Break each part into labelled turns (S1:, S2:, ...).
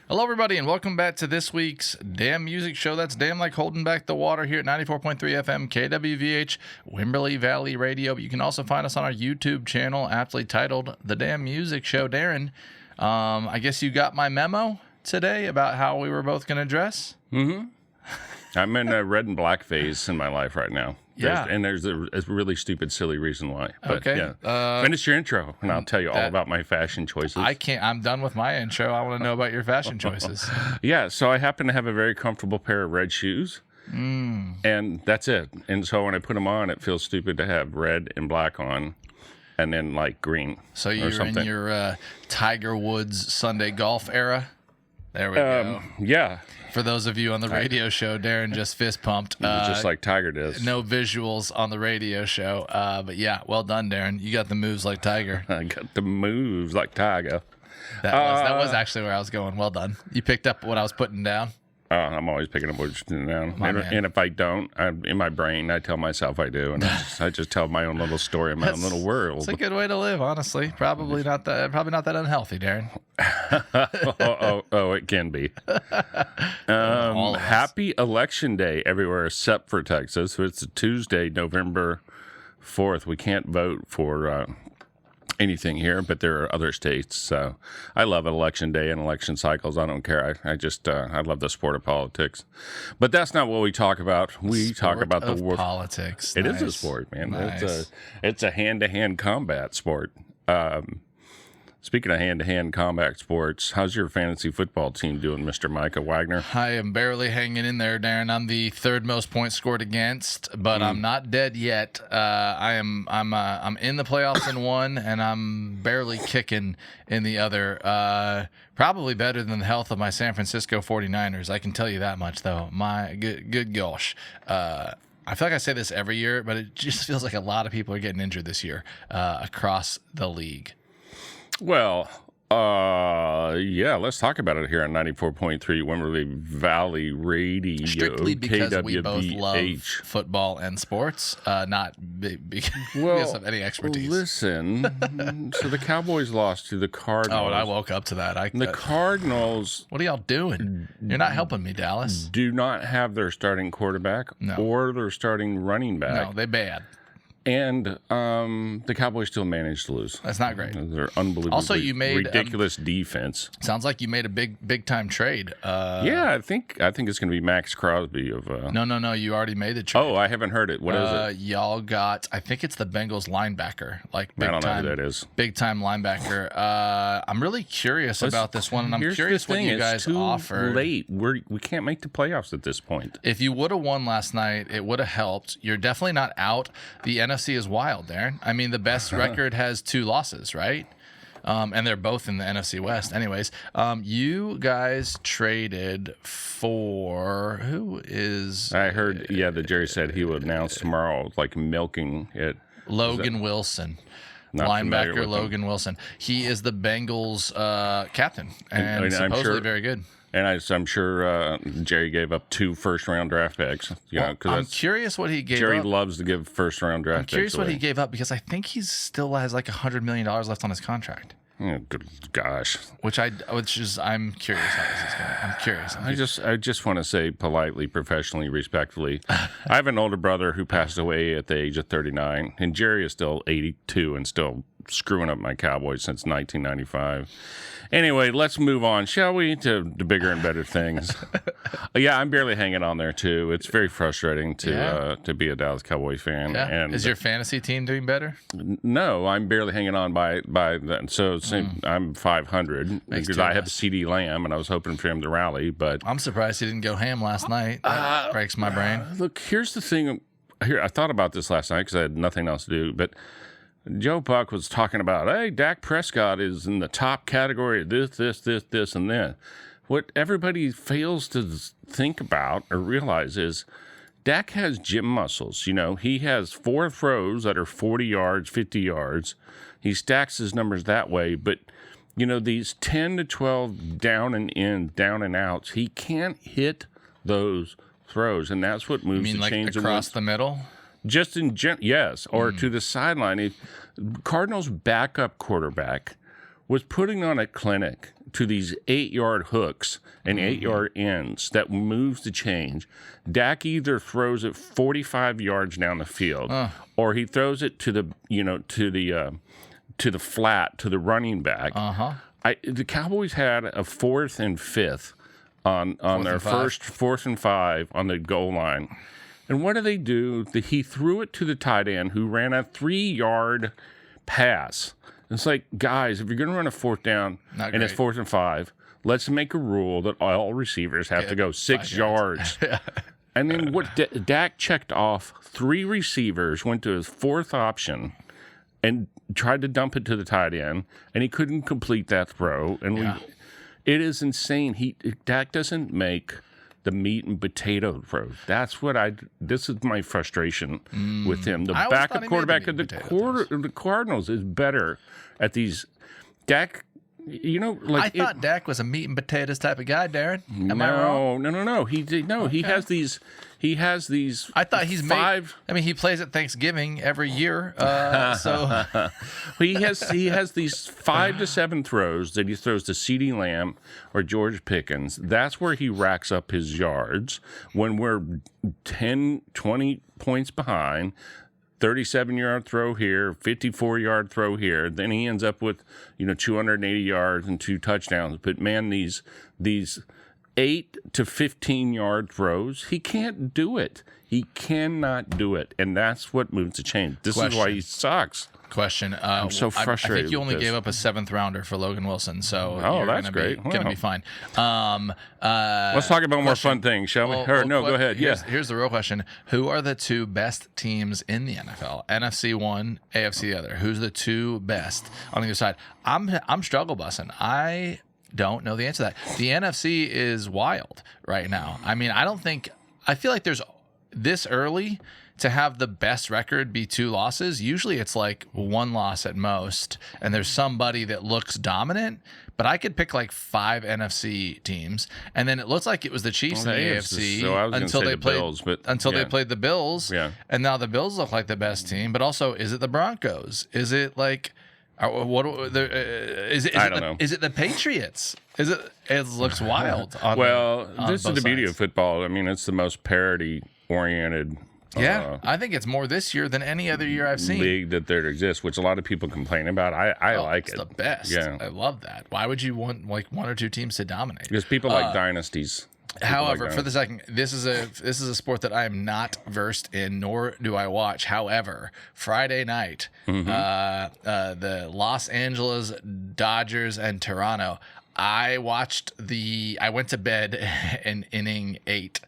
S1: Hello, everybody, and welcome back to this week's Damn Music Show. That's damn like holding back the water here at 94.3 FM KWVH, Wimberley Valley Radio. But you can also find us on our YouTube channel, aptly titled The Damn Music Show. Darren, I guess you got my memo today about how we were both going to dress?
S2: Mm-hmm. I'm in a red and black phase in my life right now. There's a really stupid, silly reason why. But,
S1: okay.
S2: Yeah. Finish your intro, and I'll tell you all about my fashion choices.
S1: I can't. I'm done with my intro. I want to know about your fashion choices.
S2: Yeah, so I happen to have a very comfortable pair of red shoes, and that's it. And so when I put them on, it feels stupid to have red and black on, and then like green.
S1: So you're in your Tiger Woods Sunday golf era? There we go.
S2: Yeah.
S1: For those of you on the radio show, Darren just fist pumped.
S2: Just like Tiger does.
S1: No visuals on the radio show. But yeah, well done, Darren. You got the moves like Tiger.
S2: I got the moves like Tiger.
S1: That was actually where I was going. Well done. You picked up what I was putting down.
S2: I'm always picking up what you're putting down. And if I don't, in my brain, I tell myself I do. And I just tell my own little story in my own little world.
S1: It's a good way to live, honestly. Probably not that unhealthy, Darren.
S2: It can be. Happy Election Day everywhere except for Texas. So it's a Tuesday, November 4th. We can't vote for anything here, but there are other states. So I love Election Day and election cycles. I don't care. I love the sport of politics. But that's not what we talk about. We talk about the world
S1: politics.
S2: It is a sport, man.
S1: Nice.
S2: It's a hand-to-hand combat sport. Speaking of hand-to-hand combat sports, how's your fantasy football team doing, Mr. Micah Wagner?
S1: I am barely hanging in there, Darren. I'm the third most points scored against, but I'm not dead yet. I'm in the playoffs in one, and I'm barely kicking in the other. Probably better than the health of my San Francisco 49ers. I can tell you that much, though. My good gosh. I feel like I say this every year, but it just feels like a lot of people are getting injured this year across the league.
S2: Well, let's talk about it here on 94.3 Wimberley Valley Radio.
S1: Strictly because
S2: KWVH.
S1: we both love football and sports, not because of any expertise.
S2: Listen, so the Cowboys lost to the Cardinals.
S1: Oh, and I woke up to that.
S2: The Cardinals...
S1: What are y'all doing? You're not helping me, Dallas.
S2: Do not have their starting quarterback or their starting running back.
S1: No, they bad.
S2: And the Cowboys still managed to lose.
S1: That's not great.
S2: They're unbelievably
S1: also, you made
S2: ridiculous defense.
S1: Sounds like you made a big time trade.
S2: Yeah, I think it's going to be Max Crosby of.
S1: No. You already made the trade.
S2: Oh, I haven't heard it. What is it?
S1: Y'all got. I think it's the Bengals linebacker. Like big
S2: I don't
S1: time,
S2: know who that is.
S1: Big time linebacker. I'm really curious about this one, and I'm curious what you guys offered.
S2: Late. We can't make the playoffs at this point.
S1: If you would have won last night, it would have helped. You're definitely not out. The NFC is wild, Darren. I mean, the best record has 2 losses, right? And they're both in the NFC West. Anyways, you guys traded for who is?
S2: I heard, that Jerry said he would announce tomorrow, like milking it.
S1: Logan Wilson. Linebacker Logan Wilson. He is the Bengals captain and supposedly very good.
S2: And I'm sure Jerry gave up 2 first-round draft picks.
S1: I'm curious what he gave up.
S2: Jerry loves to give first-round draft picks.
S1: I'm curious what he gave up because I think he still has like $100 million left on his contract.
S2: Oh, good gosh.
S1: I'm curious how this is going. I'm curious.
S2: I just want to say politely, professionally, respectfully. I have an older brother who passed away at the age of 39, and Jerry is still 82 and still screwing up my Cowboys since 1995. Anyway, let's move on, shall we, to bigger and better things. Yeah, I'm barely hanging on there, too. It's very frustrating to be a Dallas Cowboys fan.
S1: Yeah.
S2: And
S1: is your fantasy team doing better?
S2: No, I'm barely hanging on by that. So I'm 500 because I have CeeDee Lamb, and I was hoping for him to rally. But
S1: I'm surprised he didn't go ham last night. That breaks my brain.
S2: Look, here's the thing. I thought about this last night because I had nothing else to do, but Joe Buck was talking about, hey, Dak Prescott is in the top category of this, and that. What everybody fails to think about or realize is Dak has gym muscles. He has 4 throws that are 40 yards, 50 yards. He stacks his numbers that way. But, these 10 to 12 down and in, down and outs, he can't hit those throws. And that's what moves the chains.
S1: Like across the middle?
S2: Just yes, or to the sideline. Cardinals' backup quarterback was putting on a clinic to these 8-yard hooks and 8-yard ends that moves the change. Dak either throws it 45 yards down the field, or he throws it to the to the flat to the running back. The Cowboys had a 4th and 5th on their first 4th and 5 on the goal line. And what do? He threw it to the tight end who ran a 3-yard pass. It's like, guys, if you're going to run a 4th down and it's 4th and 5, let's make a rule that all receivers have to go 6 yards. And then Dak checked off 3 receivers, went to his 4th option, and tried to dump it to the tight end, and he couldn't complete that throw. And it is insane. Dak doesn't make the meat and potato throws. This is my frustration with him. The backup quarterback of the Cardinals is better at these. Dak,
S3: I thought Dak was a meat and potatoes type of guy, Darren. Am I wrong?
S2: No. He has these. He has these.
S3: I thought he's
S2: 5.
S3: he plays at Thanksgiving every year. So
S2: he has these 5 to 7 throws that he throws to CeeDee Lamb or George Pickens. That's where he racks up his yards when we're 10, 20 points behind. 37-yard throw here, 54-yard throw here. Then he ends up with 280 yards and 2 touchdowns. But man, these 8 to 15-yard throws, he can't do it. He cannot do it, and that's what moves the chain. This is why he sucks.
S3: Question.
S2: I'm so frustrated.
S3: I think you only gave up a 7th rounder for Logan Wilson, so
S2: that's great.
S3: Going to be fine.
S2: Let's talk about more fun things, shall we? Go ahead.
S3: Here's the real question: who are the 2 best teams in the NFL? NFC one, AFC the other. Who's the 2 best on either side? I'm struggle bussing. I don't know the answer to that. The NFC is wild right now. I feel like there's this early to have the best record be 2 losses. Usually it's like 1 loss at most, and there's somebody that looks dominant. But I could pick like 5 NFC teams, and then it looks like it was the Chiefs in the AFC until they played the Bills.
S2: Yeah.
S3: And now the Bills look like the best team. But also, is it the Broncos? Is it like I don't know. Is it the Patriots? It looks wild.
S2: This is the beauty of football. It's the most parity oriented.
S3: I think it's more this year than any other year I've seen.
S2: League that there exists, which a lot of people complain about. I like it.
S3: It's the best. Yeah. I love that. Why would you want like 1 or 2 teams to dominate?
S2: Because people like dynasties.
S3: However, for the second, this is a sport that I am not versed in, nor do I watch. However, Friday night, the Los Angeles Dodgers and Toronto. I went to bed in inning 8.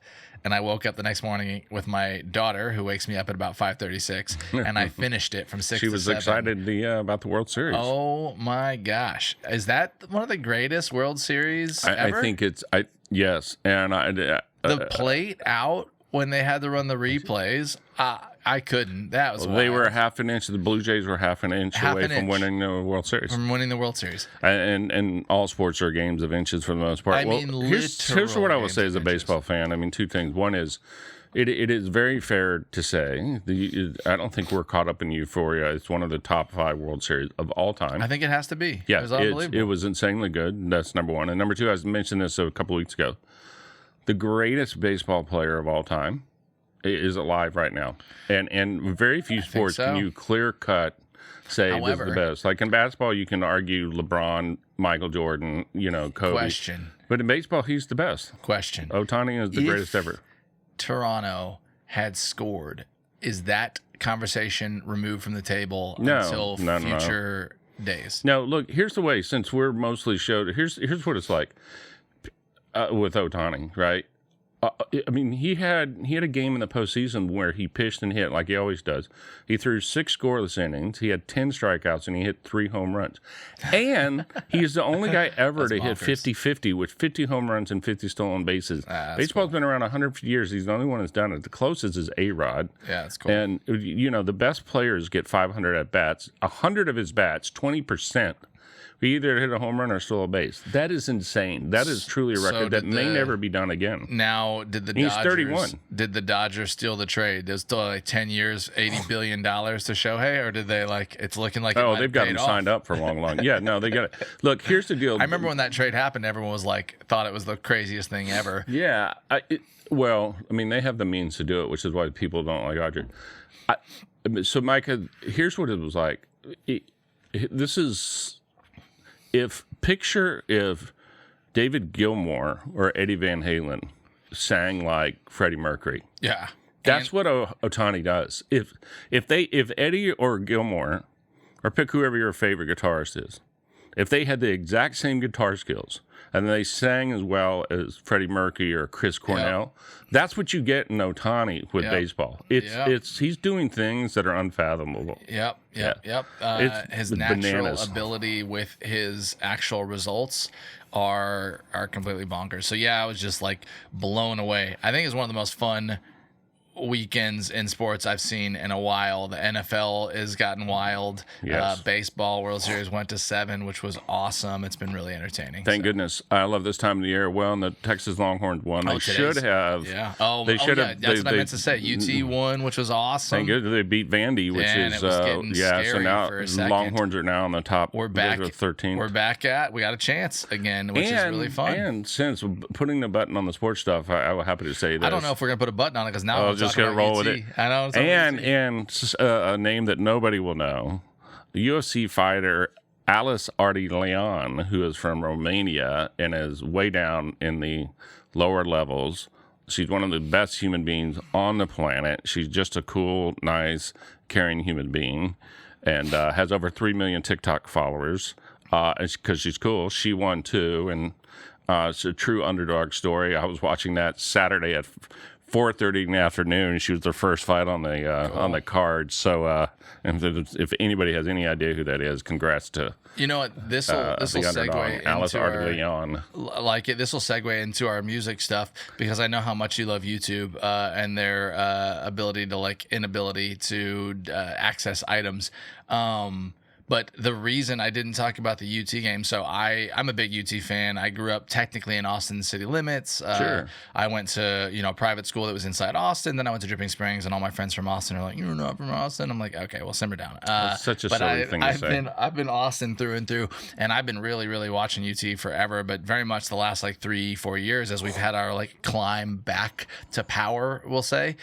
S3: And I woke up the next morning with my daughter, who wakes me up at about 5:36, and I finished it from 6 to 7.
S2: She was excited about the World Series.
S3: Oh, my gosh. Is that one of the greatest World Series ever?
S2: I think it's yes. And
S3: the plate out when they had to run the replays, I couldn't. That was wild.
S2: They were half an inch. The Blue Jays were half an inch away from winning the World Series. And all sports are games of inches for the most part. Here's what I will say as a baseball fan. 2 things. One is, it is very fair to say, I don't think we're caught up in euphoria. It's one of the top 5 World Series of all time.
S3: I think it has to be.
S2: Yeah,
S3: it was unbelievable.
S2: It was insanely good. That's number 1. And number 2, I mentioned this a couple weeks ago. The greatest baseball player of all time is alive right now, and very few sports can you clear cut say this is the best. Like in basketball, you can argue LeBron, Michael Jordan, Kobe.
S3: Question.
S2: But in baseball, he's the best.
S3: Question.
S2: Ohtani is the greatest ever.
S3: Toronto had scored. Is that conversation removed from the table until future days?
S2: No. Look, here's the way. Since we're mostly showed, here's what it's like with Ohtani, right? He had a game in the postseason where he pitched and hit like he always does. He threw 6 scoreless innings. He had 10 strikeouts, and he hit 3 home runs. And he's the only guy ever to hit 50-50 with 50 home runs and 50 stolen bases. Baseball's been around 100 years. He's the only one that's done it. The closest is A-Rod.
S3: Yeah, that's cool.
S2: And, the best players get 500 at-bats. 100 of his bats, 20%, He either hit a home run or stole a base. That is insane. That is truly a record that may never be done again.
S3: Now, did the
S2: He's
S3: Dodgers?
S2: 31.
S3: Did the Dodgers steal the trade? There's still like 10 years, $80 billion to Shohei, or did they like? It's looking like.
S2: Oh, they've got him signed up for long. Yeah, no, they got it. Look, here's the deal.
S3: I remember when that trade happened. Everyone was like, thought it was the craziest thing ever.
S2: Yeah. Well, I mean, they have the means to do it, which is why people don't like Dodgers. So, Micah, here's what it was like. This is. If David Gilmour or Eddie Van Halen sang like Freddie Mercury,
S3: Yeah,
S2: that's what Ohtani does. If Eddie or Gilmour, or pick whoever your favorite guitarist is, if they had the exact same guitar skills and they sang as well as Freddie Mercury or Chris Cornell, that's what you get in Ohtani with baseball. He's doing things that are unfathomable.
S3: Yep. His natural ability with his actual results are completely bonkers. So yeah, I was just like blown away. I think it's one of the most fun weekends in sports I've seen in a while. The NFL has gotten wild.
S2: Yes.
S3: Baseball World Series went to 7, which was awesome. It's been really entertaining.
S2: Thank goodness. I love this time of the year. Well, and the Texas Longhorns won. They should have.
S3: Yeah.
S2: They should have.
S3: That's what I meant to say. UT won, which was awesome.
S2: Thank goodness they beat Vandy, which is
S3: it was getting scary
S2: so now
S3: for a second.
S2: Longhorns are now on the top.
S3: We're back
S2: at 13.
S3: We got a chance again, which is really fun.
S2: And since putting the button on the sports stuff, I was happy to say this.
S3: I don't know if we're gonna put a button on it because now
S2: I'm just gonna roll with it.
S3: I know.
S2: And a name that nobody will know, the UFC fighter Alice Leon, who is from Romania and is way down in the lower levels. She's one of the best human beings on the planet. She's just a cool, nice, caring human being, and has over 3 million TikTok followers. Because she's cool. She won too, and it's a true underdog story. I was watching that Saturday at 4:30 in the afternoon. She was the first fight on the card. So, and if anybody has any idea who that is, congrats to
S3: you know what this will segue
S2: Alice
S3: into
S2: Leon.
S3: This will segue into our music stuff because I know how much you love YouTube and their inability to access items. But the reason I didn't talk about the UT game, so I'm a big UT fan. I grew up technically in Austin city limits.
S2: Sure.
S3: I went to private school that was inside Austin. Then I went to Dripping Springs, and all my friends from Austin are like, "You're not from Austin." I'm like, "Okay, well, simmer down."
S2: That's such a silly thing to say.
S3: I've been Austin through and through, and I've been really, really watching UT forever. But very much the last 3-4 years as we've had our climb back to power, we'll say.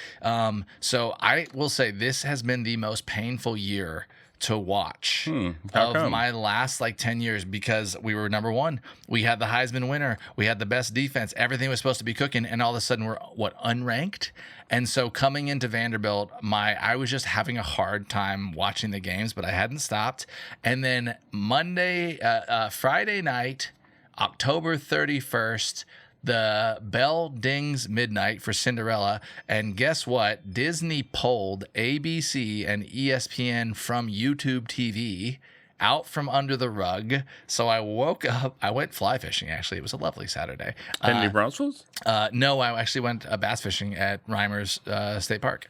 S3: So I will say this has been the most painful year to watch of my last 10 years because we were number one. We had the Heisman winner. We had the best defense. Everything was supposed to be cooking, and all of a sudden we're unranked. And so coming into Vanderbilt, I was just having a hard time watching the games, but I hadn't stopped. And then Friday night, October 31st, the bell dings midnight for Cinderella, and guess what? Disney pulled ABC and ESPN from YouTube TV out from under the rug. So I woke up. I went fly fishing, actually. It was a lovely Saturday.
S2: In New Braunfels?
S3: No, I actually went bass fishing at Reimers State Park,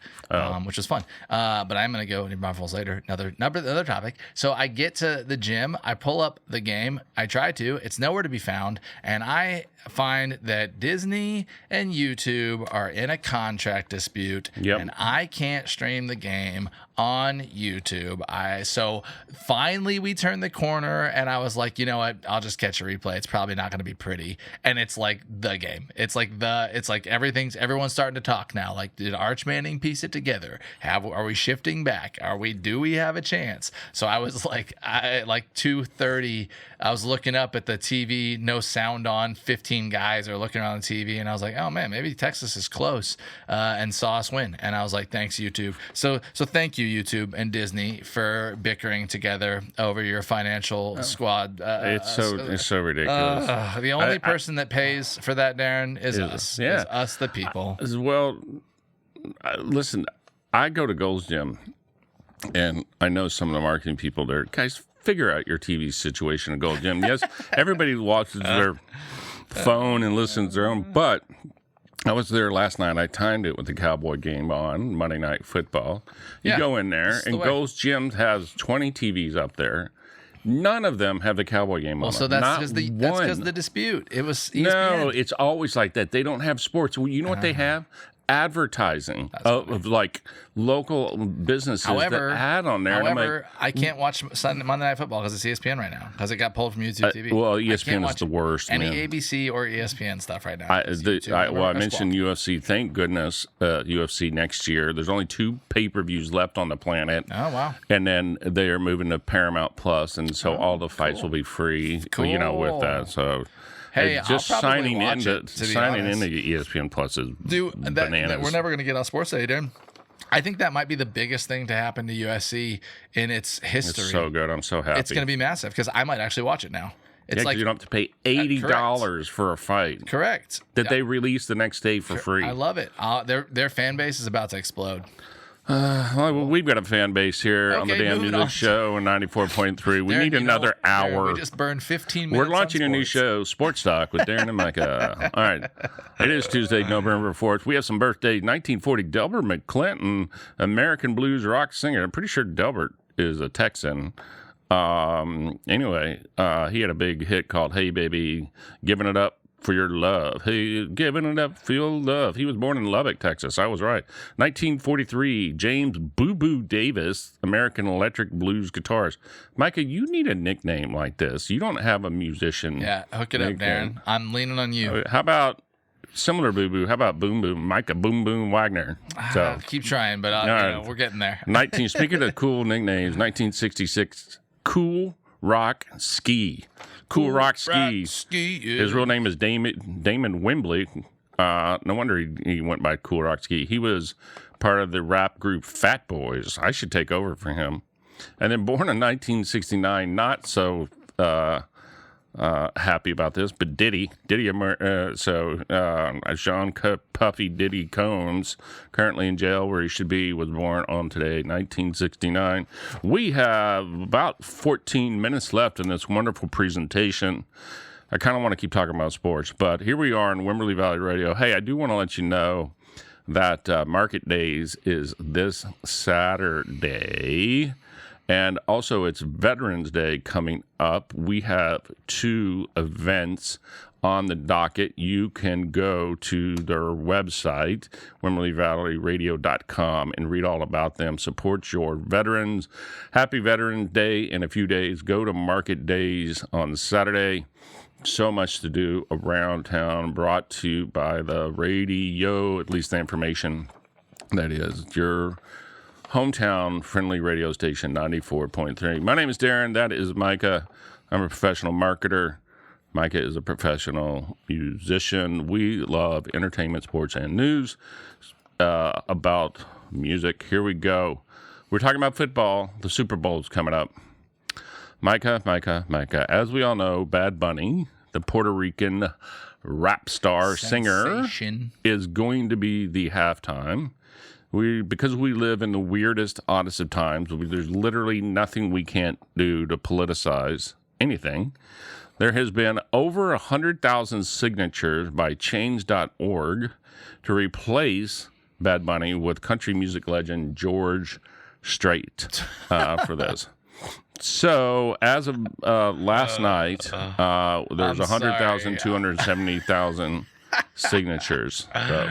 S3: which was fun. But I'm going to go to New Braunfels later. Another topic. So I get to the gym. I pull up the game. I try to. It's nowhere to be found. And I find that Disney and YouTube are in a contract dispute.
S2: Yep.
S3: And I can't stream the game on YouTube. So finally we turned the corner, and I was like, you know what? I'll just catch a replay. It's probably not going to be pretty. And it's like the game. It's like everyone's starting to talk now. Like, did Arch Manning piece it together? Are we shifting back? Do we have a chance? So I was like 2:30, I was looking up at the TV, no sound on, 15 guys are looking around the TV, and I was like, oh man, maybe Texas is close, and saw us win. And I was like, thanks YouTube. So thank you YouTube and Disney for bickering together over your financial squad.
S2: It's so ridiculous.
S3: The only person that pays for that, Darren, is us.
S2: Yeah.
S3: Is us, the people.
S2: Well, listen, I go to Gold's Gym, and I know some of the marketing people there. Guys, figure out your TV situation at Gold's Gym. Yes, everybody watches their phone and listens to their own, but I was there last night. I timed it with the Cowboy game on Monday Night Football. You go in there, and Gold's Gym has 20 TVs up there. None of them have the Cowboy game
S3: Well,
S2: on.
S3: so that's because the dispute. It was ESPN.
S2: No, it's always like that. They don't have sports. Well, you know what they have? Advertising of like local businesses that add on there.
S3: However, I can't watch Monday Night Football because it's ESPN right now because it got pulled from YouTube TV.
S2: Well, ESPN is the worst.
S3: Any
S2: man.
S3: ABC or ESPN stuff right now.
S2: I mentioned UFC. Thank goodness UFC next year. There's only 2 pay-per-views left on the planet.
S3: Oh, wow.
S2: And then they are moving to Paramount Plus, and so all the fights will be free, with that. So...
S3: Hey,
S2: just
S3: I'll probably
S2: signing
S3: watch
S2: into
S3: it, to be
S2: signing
S3: honest.
S2: into ESPN Plus is bananas.
S3: We're never going to get off Sports Day, dude. I think that might be the biggest thing to happen to USC in its history.
S2: It's so good. I'm so happy.
S3: It's going to be massive because I might actually watch it now. It's like
S2: you don't have to pay $80 for a fight.
S3: Correct.
S2: That they release the next day for free.
S3: I love it. Their fan base is about to explode.
S2: Well, we've got a fan base here on the Damn Music Show and 94.3. We need another hour.
S3: We just burned 15 minutes.
S2: We're launching a new show, Sports Talk, with Darren and Micah. All right. It is Tuesday, November 4th. We have some birthdays. 1940, Delbert McClinton, American blues rock singer. I'm pretty sure Delbert is a Texan. Anyway, he had a big hit called Hey Baby, Giving It Up for Your Love. Hey, giving it up for your love. He was born in Lubbock, Texas. I was right. 1943, James Boo Boo Davis, American electric blues guitarist. Micah, you need a nickname like this. You don't have a musician.
S3: Yeah, hook it up, Darren. I'm leaning on you.
S2: How about similar Boo Boo? How about Boom Boom? Micah Boom Boom Wagner. So
S3: keep trying, but we're getting there.
S2: Speaking of cool nicknames, 1966, Cool Rock Ski. Cool Rock Ski. His real name is Damon Wembley. No wonder he went by Cool Rock Ski. He was part of the rap group Fat Boys. I should take over for him. And then born in 1969, not so happy about this, but Diddy, Sean Puffy Diddy Combs, currently in jail where he should be, was born on today, 1969. We have about 14 minutes left in this wonderful presentation. I kind of want to keep talking about sports, but here we are in Wimberley Valley Radio. Hey, I do want to let you know that Market Days is this Saturday. And also, it's Veterans Day coming up. We have 2 events on the docket. You can go to their website, WimberleyValleyRadio.com, and read all about them. Support your veterans. Happy Veterans Day in a few days. Go to Market Days on Saturday. So much to do around town, brought to you by the radio, at least the information that is your hometown friendly radio station, 94.3. My name is Darren. That is Micah. I'm a professional marketer. Micah is a professional musician. We love entertainment, sports, and news about music. Here we go. We're talking about football. The Super Bowl is coming up. Micah. As we all know, Bad Bunny, the Puerto Rican rap star singer, is going to be the halftime. Because we live in the weirdest, oddest of times, there's literally nothing we can't do to politicize anything. There has been over 100,000 signatures by Change.org to replace Bad Bunny with country music legend George Strait for this. So, as of last night, there's 100,270,000 signatures. So.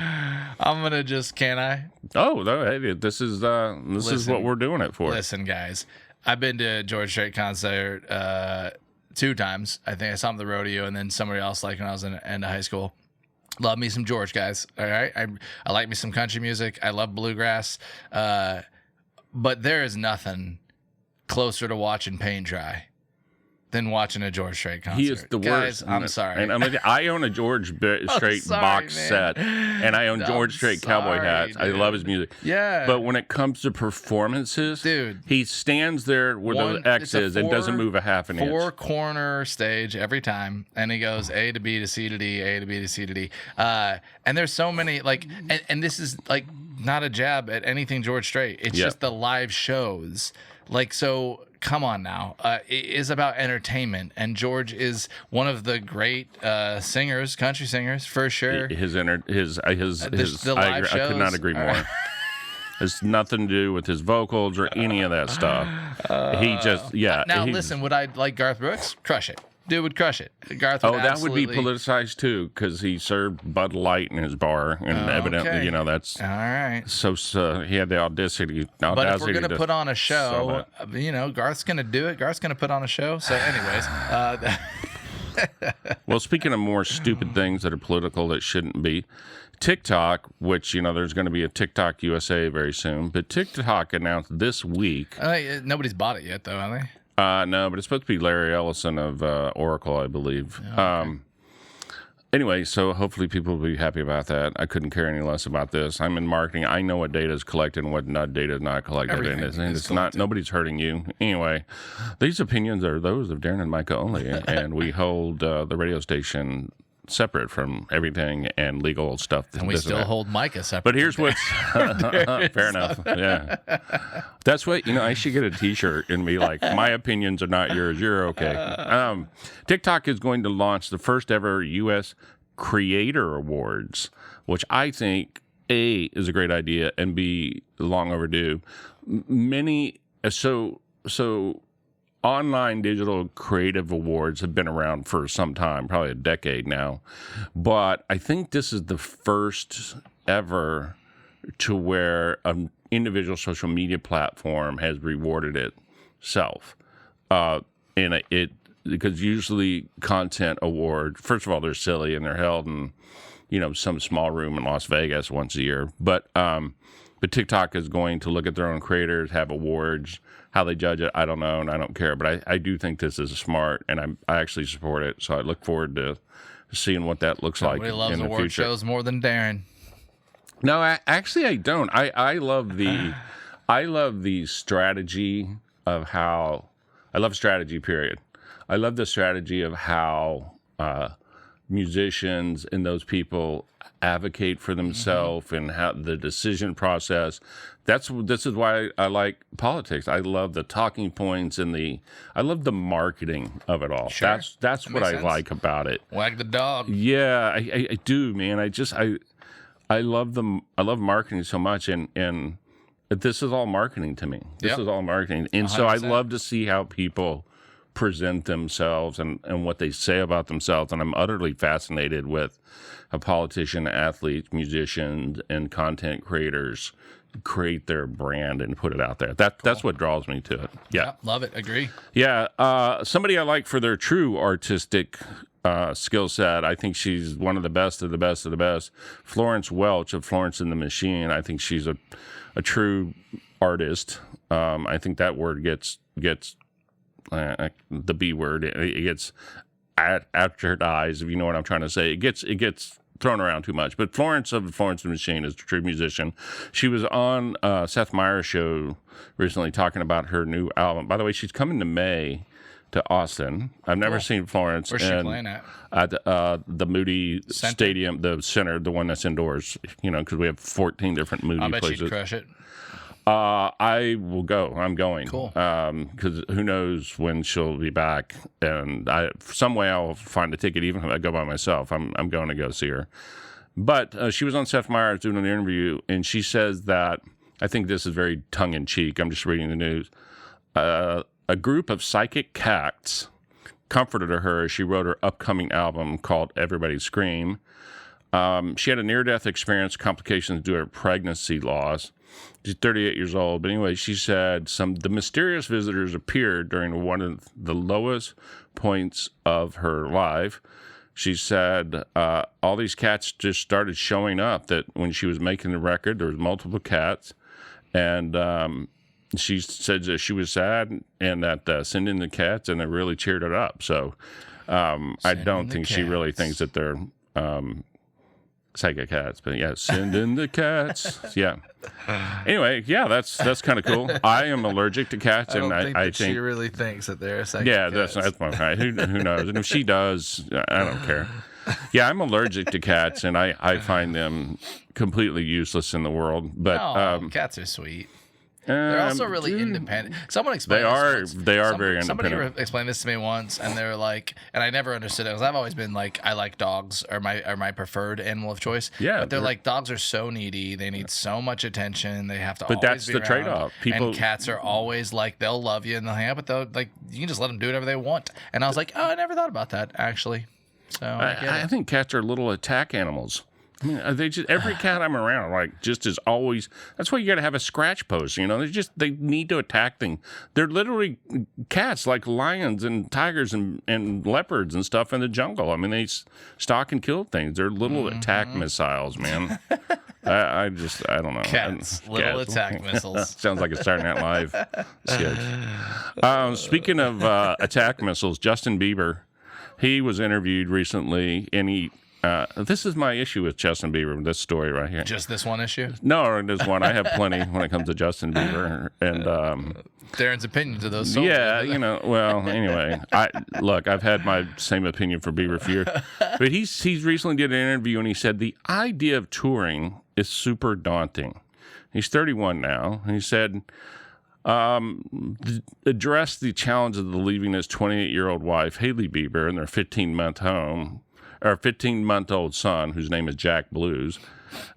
S3: I'm gonna can I?
S2: Oh, hey, this is what we're doing it for.
S3: Listen, guys, I've been to George Strait concert 2 times. I think I saw him at the rodeo, and then somebody else when I was in high school. Love me some George, guys. All right, I like me some country music. I love bluegrass, but there is nothing closer to watching paint dry than watching a George Strait concert.
S2: He is the worst.
S3: I'm sorry.
S2: And I own a George Strait box set, and I own George Strait cowboy hats. Dude. I love his music.
S3: Yeah.
S2: But when it comes to performances,
S3: dude,
S2: he stands there where the X is and doesn't move a half an inch.
S3: 4-corner stage every time, and he goes A to B to C to D, A to B to C to D. And there's so many and this is not a jab at anything George Strait. It's just the live shows. So come on now. It is about entertainment, and George is one of the great singers, country singers, for sure.
S2: The live shows,
S3: I
S2: could not agree more. It's nothing to do with his vocals or any of that stuff. He just,
S3: Now, listen, would I like Garth Brooks? Crush it. Dude would crush it. Garth would
S2: that would be
S3: absolutely-
S2: politicized too, because he served Bud Light in his bar, and evidently,
S3: okay.
S2: that's
S3: All right.
S2: so. He had the audacity.
S3: But if we're going to put on a show,
S2: so
S3: Garth's going to do it. Garth's going to put on a show. So, anyways,
S2: well, speaking of more stupid things that are political that shouldn't be, TikTok, which there's going to be a TikTok USA very soon, but TikTok announced this week.
S3: nobody's bought it yet, though, have they?
S2: No, but it's supposed to be Larry Ellison of Oracle, I believe.
S3: Okay.
S2: Anyway, so hopefully people will be happy about that. I couldn't care any less about this. I'm in marketing. I know what data is collected and what data is not collected.
S3: Everything
S2: And
S3: is
S2: it's not, nobody's hurting you. Anyway, these opinions are those of Darren and Micah only, and we hold the radio station separate from everything and legal stuff.
S3: And we still hold Micah separate.
S2: But here's what's fair enough. Yeah, that's what I should get a T-shirt and be like, "My opinions are not yours. You're okay." TikTok is going to launch the first ever U.S. Creator Awards, which I think A is a great idea and B long overdue. So. Online digital creative awards have been around for some time, probably a decade now. But I think this is the first ever to where an individual social media platform has rewarded itself. Because usually content award, first of all, they're silly and they're held in, some small room in Las Vegas once a year. But TikTok is going to look at their own creators, have awards. How they judge it, I don't know, and I don't care. But I do think this is smart, and I actually support it. So I look forward to seeing what that looks like in the future.
S3: Nobody loves award shows more than Darren.
S2: No, I don't. I love the strategy of how. I love strategy. Period. I love the strategy of how musicians and those people advocate for themselves and how the decision process. This is why I like politics. I love the talking points and I love the marketing of it all.
S3: Sure.
S2: That's what I like about it.
S3: Wag the dog.
S2: Yeah, I do, man. I love I love marketing so much, and this is all marketing to me. This is all marketing, and 100%. So I love to see how people present themselves and what they say about themselves, and I'm utterly fascinated with how politicians, athletes, musicians, and content creators create their brand and put it out there. That's what draws me to it. Yeah,
S3: love it. Agree.
S2: Yeah, somebody I like for their true artistic skill set. I think she's one of the best of the best of the best. Florence Welch of Florence and the Machine. I think she's a true artist. I think that word gets the B word. It gets after her eyes, if you know what I'm trying to say. It gets thrown around too much. But Florence of Florence and the Machine is a true musician. She was on Seth Meyers' show recently talking about her new album. By the way, she's coming to May to Austin. I've never seen Florence.
S3: Where's she playing at?
S2: At the Moody Stadium, the center, the one that's indoors, because we have 14 different Moody
S3: I bet
S2: places.
S3: she'd crush it.
S2: I will go. I'm going.
S3: Cool.
S2: Because who knows when she'll be back, and some way I'll find a ticket, even if I go by myself. I'm going to go see her. But she was on Seth Meyers doing an interview, and she says that, I think this is very tongue-in-cheek, I'm just reading the news, a group of psychic cats comforted her as she wrote her upcoming album called Everybody Scream. She had a near-death experience, complications due to her pregnancy loss. She's 38 years old. But anyway, she said the mysterious visitors appeared during one of the lowest points of her life. She said all these cats just started showing up, that when she was making the record, there was multiple cats. And she said that she was sad and that send in the cats, and it really cheered her up. So I don't think she really thinks that they're psychic cats, but yeah, send in the cats. Yeah. Anyway, yeah, that's kind of cool. I am allergic to cats, and I think
S3: she really thinks that they're psychic.
S2: Yeah,
S3: cats.
S2: that's my right. Who knows? And if she does, I don't care. Yeah, I'm allergic to cats, and I find them completely useless in the world. But
S3: cats are sweet. They're also really independent. Someone explained
S2: They are very
S3: Somebody
S2: independent.
S3: explained this to me once, and they're like, and I never understood it because I've always been like, I like dogs, are my preferred animal of choice.
S2: Yeah,
S3: but they're like, dogs are so needy. They need so much attention. They have to.
S2: But
S3: always
S2: that's
S3: be
S2: the
S3: around.
S2: trade-off. People,
S3: and cats are always like, they'll love you and they'll hang out, but they'll like, you can just let them do whatever they want. And I was like, oh, I never thought about that actually. So
S2: I think cats are little attack animals. I mean, they just every cat I'm around, like, just is always. That's why you got to have a scratch post. You know, they need to attack things. They're literally cats, like lions and tigers and leopards and stuff in the jungle. I mean, they stalk and kill things. They're little attack missiles, man. I don't know.
S3: Cats, little attack missiles.
S2: Sounds like a Saturday Night Live sketch. Speaking of attack missiles, Justin Bieber, he was interviewed recently, and he. This is my issue with Justin Bieber, this story right here.
S3: Just this one issue?
S2: No, there's one. I have plenty when it comes to Justin Bieber. And
S3: Darren's opinions of those songs.
S2: yeah, well, anyway, I've had my same opinion for Bieber for years. But he's recently did an interview, and he said the idea of touring is super daunting. He's 31 now, and he said, address the challenge of leaving his 28-year-old wife, Hailey Bieber, and their 15-month-old son, whose name is Jack Blues.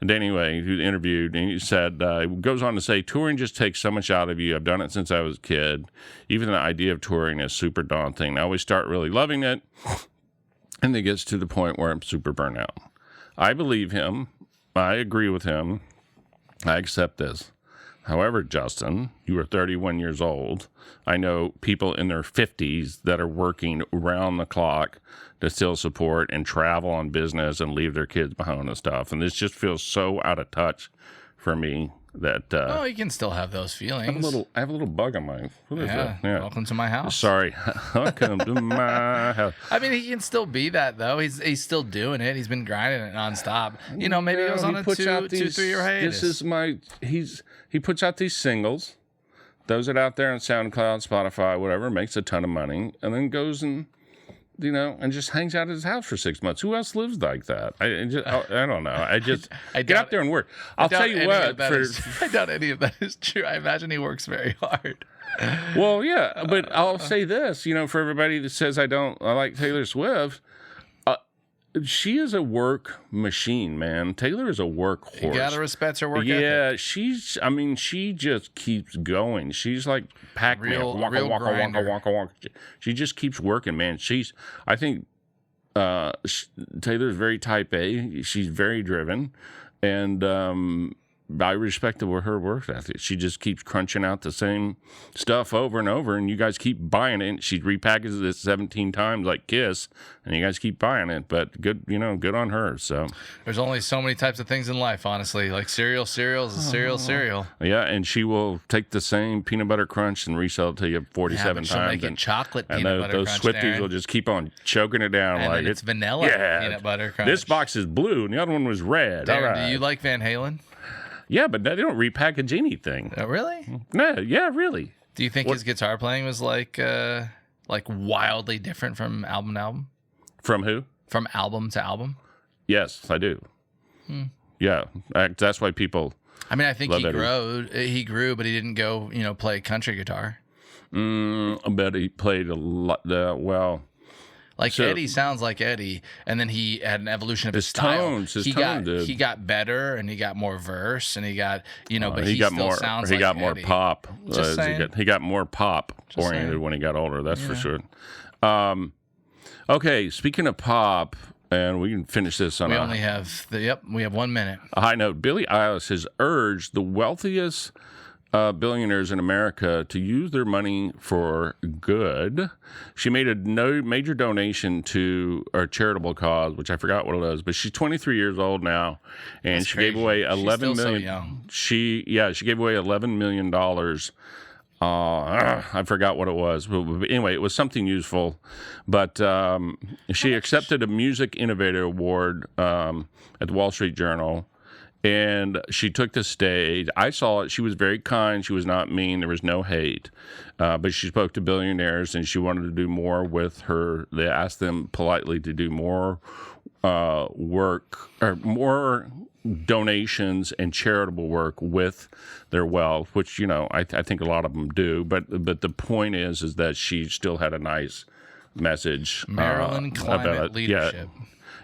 S2: And anyway, he interviewed, and he said, goes on to say, touring just takes so much out of you. I've done it since I was a kid. Even the idea of touring is super daunting. I always start really loving it, and it gets to the point where I'm super burnt out. I believe him. I agree with him. I accept this. However, Justin, you are 31 years old. I know people in their 50s that are working around the clock to still support and travel on business and leave their kids behind and stuff. And this just feels so out of touch for me that...
S3: you can still have those feelings.
S2: I have a little bug on my... What is that?
S3: Yeah. Welcome to my house.
S2: Sorry. Welcome to my house.
S3: I mean, he can still be that, though. He's still doing it. He's been grinding it nonstop. Maybe he goes on a 2-3 year hiatus.
S2: He puts out these singles, throws it out there on SoundCloud, Spotify, whatever, makes a ton of money, and then goes and just hangs out at his house for 6 months. Who else lives like that? I don't know. I get out there and work. I'll tell you what.
S3: I doubt any of that is true. I imagine he works very hard.
S2: Well, yeah, but I'll say this, for everybody that says I like Taylor Swift, she is a work machine, man. Taylor is a workhorse. You
S3: gotta respect her work ethic.
S2: Yeah, she just keeps going. She's like Pac-Man. Waka. She just keeps working, man. I think Taylor's very type A. She's very driven, and I respect her work ethic. She just keeps crunching out the same stuff over and over, and you guys keep buying it. She repackages it 17 times like Kiss, and you guys keep buying it. But good on her. So
S3: there's only so many types of things in life, honestly. Like cereal is a cereal.
S2: Yeah, and she will take the same peanut butter crunch and resell it to you 47
S3: she'll
S2: times.
S3: Make it chocolate peanut butter crunch.
S2: Those Swifties
S3: Darren.
S2: will just keep on choking it down.
S3: And
S2: like
S3: it's vanilla peanut butter crunch.
S2: This box is blue, and the other one was red.
S3: Darren,
S2: all right.
S3: Do you like Van Halen?
S2: Yeah, but they don't repackage anything.
S3: Really?
S2: No, yeah, really.
S3: Do you think his guitar playing was like wildly different from album to album?
S2: From who?
S3: From album to album?
S2: Yes, I do. Yeah, that's why people.
S3: I mean, I think he grew, but he didn't go, play country guitar.
S2: But he played a lot.
S3: Eddie sounds like Eddie, and then he had an evolution of his style. He got better, and he got more verse, and he got but he got still more. Sounds
S2: he
S3: like
S2: got more
S3: Eddie.
S2: pop. He got more pop oriented
S3: saying.
S2: When he got older. That's for sure. Okay, speaking of pop, and we can finish this on.
S3: We only have we have 1 minute.
S2: A high note. Billie Eilish has urged the wealthiest billionaires in America to use their money for good. She made a major donation to a charitable cause, which I forgot what it was, but she's 23 years old now, and she gave away $11 million.
S3: So young.
S2: She gave away $11 million. I forgot what it was. But anyway, it was something useful. But she accepted a Music Innovator Award at the Wall Street Journal. And she took the stage. I saw it. She was very kind. She was not mean. There was no hate. But she spoke to billionaires, and she wanted to do more with her. They asked them politely to do more work or more donations and charitable work with their wealth, which I think a lot of them do. But the point is that she still had a nice message.
S3: Maryland Climate Leadership.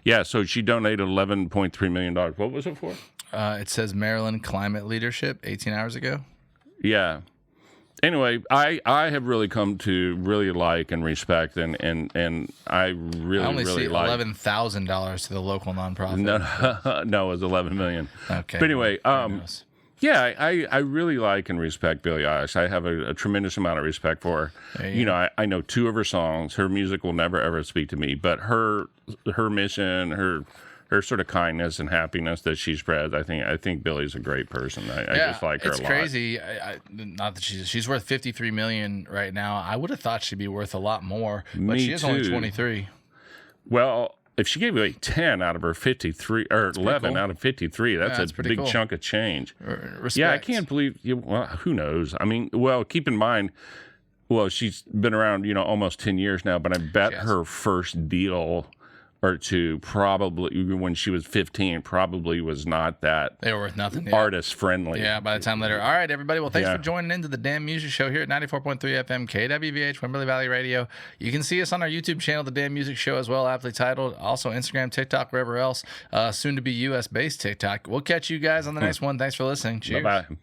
S2: Yeah. So she donated $11.3 million. What was it for?
S3: It says Maryland Climate Leadership 18 hours ago.
S2: Yeah. Anyway, I have really come to really like and respect, and I really
S3: only
S2: really
S3: see
S2: like
S3: $11,000 to the local nonprofit.
S2: No, it was 11 million.
S3: Okay.
S2: But anyway,
S3: Who knows?
S2: yeah, I really like and respect Billie Eilish. I have a tremendous amount of respect for her. I know 2 of her songs. Her music will never ever speak to me, but her mission, her sort of kindness and happiness that she spreads, I think Billie's a great person. I just like her a lot.
S3: It's crazy. Not that she's worth $53 million right now. I would have thought she'd be worth a lot more, but she is only 23.
S2: Well, if she gave away 10 out of her 53, or 11 out of 53, that's a big chunk of change.
S3: Respect.
S2: Yeah, I can't believe well, who knows? I mean, keep in mind, she's been around, almost 10 years now, but I bet her first deal or 2 probably when she was 15 probably was not that
S3: they were worth nothing.
S2: Artist friendly.
S3: Yeah, by the time later. All right, everybody. Well, thanks for joining into the Damn Music Show here at 94.3 FM KWVH Wimberley Valley Radio. You can see us on our YouTube channel, the Damn Music Show, as well, aptly titled. Also Instagram, TikTok, wherever else. Soon to be US based TikTok. We'll catch you guys on the next one. Thanks for listening. Cheers.
S2: Bye-bye.